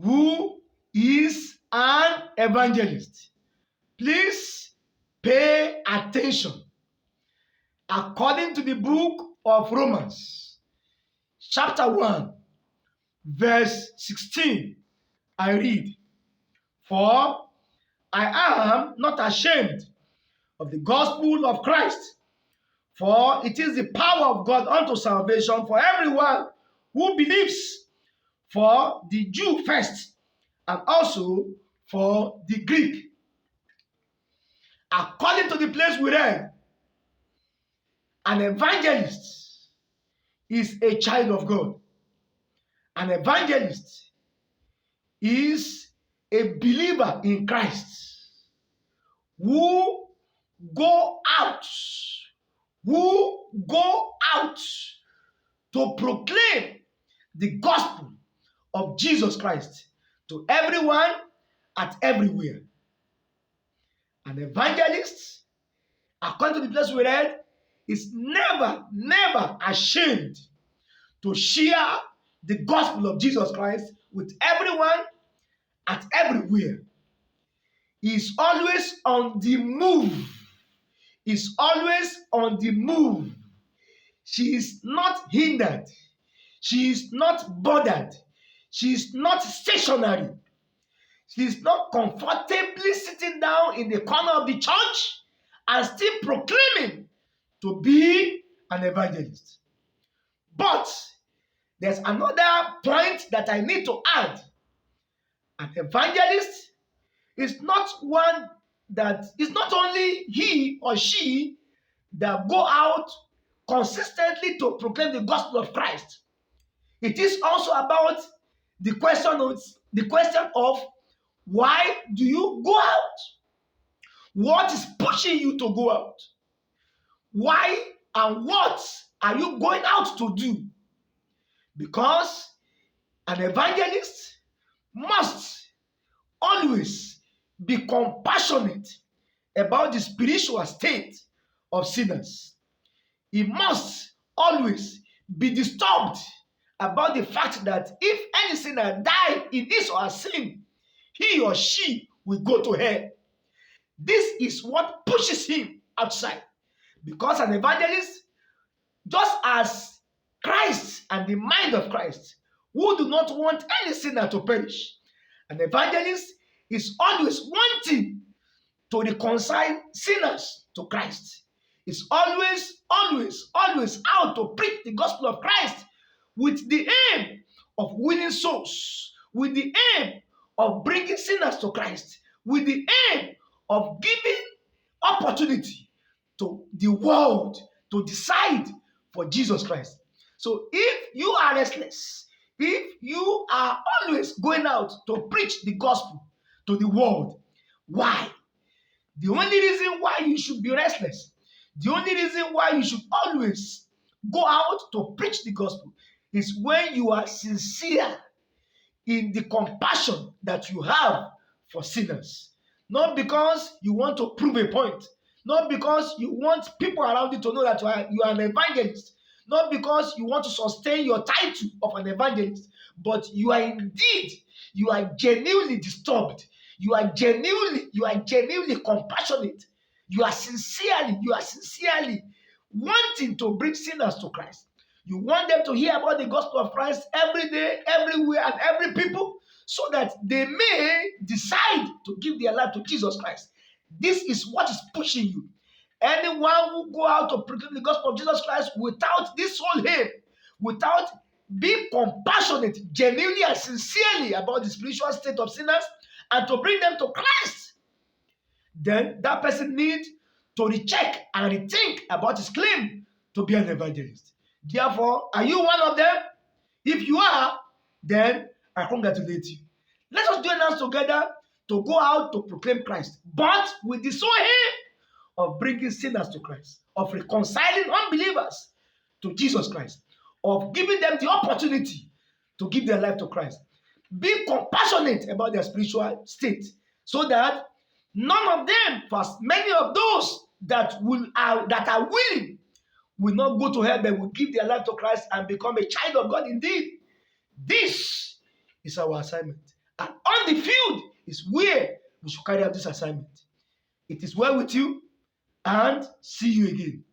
Who is an evangelist? Please pay attention. According to the book of Romans, chapter 1, verse 16, I read, "For I am not ashamed of the gospel of Christ, for it is the power of God unto salvation for everyone who believes, for the Jew first, and also for the Greek." According to the place we read, an evangelist is a child of God. An evangelist is a believer in Christ who go out, who go out to proclaim the gospel of Jesus Christ to everyone at everywhere. An evangelist, according to the place we read, is never ashamed to share the gospel of Jesus Christ with everyone at everywhere. He is always on the move. Is always on the move. She is not hindered. She is not bothered. She is not stationary. She is not comfortably sitting down in the corner of the church and still proclaiming to be an evangelist. But there's another point that I need to add. An evangelist is not one that is not only he or she that go out consistently to proclaim the gospel of Christ. It is also about the question of why do you go out? What is pushing you to go out? Why and what are you going out to do? Because an evangelist must always be compassionate about the spiritual state of sinners. He must always be disturbed about the fact that if any sinner die in his or her sin, he or she will go to hell. This is what pushes him outside. Because an evangelist, just as Christ and the mind of Christ, who do not want any sinner to perish, an evangelist is always wanting to reconcile sinners to Christ. Is always out to preach the gospel of Christ with the aim of winning souls, with the aim of bringing sinners to Christ, with the aim of giving opportunity to the world to decide for Jesus Christ. So if you are restless, if you are always going out to preach the gospel to the world, why? The only reason why you should be restless, the only reason why you should always go out to preach the gospel is when you are sincere in the compassion that you have for sinners. Not because you want to prove a point, not because you want people around you to know that you are an evangelist, not because you want to sustain your title of an evangelist, but you are genuinely disturbed. You are genuinely compassionate. You are sincerely wanting to bring sinners to Christ. You want them to hear about the gospel of Christ every day, everywhere, and every people, so that they may decide to give their life to Jesus Christ. This is what is pushing you. Anyone who go out to proclaim the gospel of Jesus Christ without this whole aim, without being compassionate, genuinely and sincerely about the spiritual state of sinners and to bring them to Christ, then that person needs to recheck and rethink about his claim to be an evangelist. Therefore, are you one of them? If you are, then I congratulate you. Let us join hands together to go out to proclaim Christ, but with the sole aim of bringing sinners to Christ, of reconciling unbelievers to Jesus Christ, of giving them the opportunity to give their life to Christ. Be compassionate about their spiritual state, so that none of them, for many of those that are willing, will not go to hell, but will give their life to Christ and become a child of God indeed. This is our assignment. on the field is where we should carry out this assignment. It is well with you, and see you again.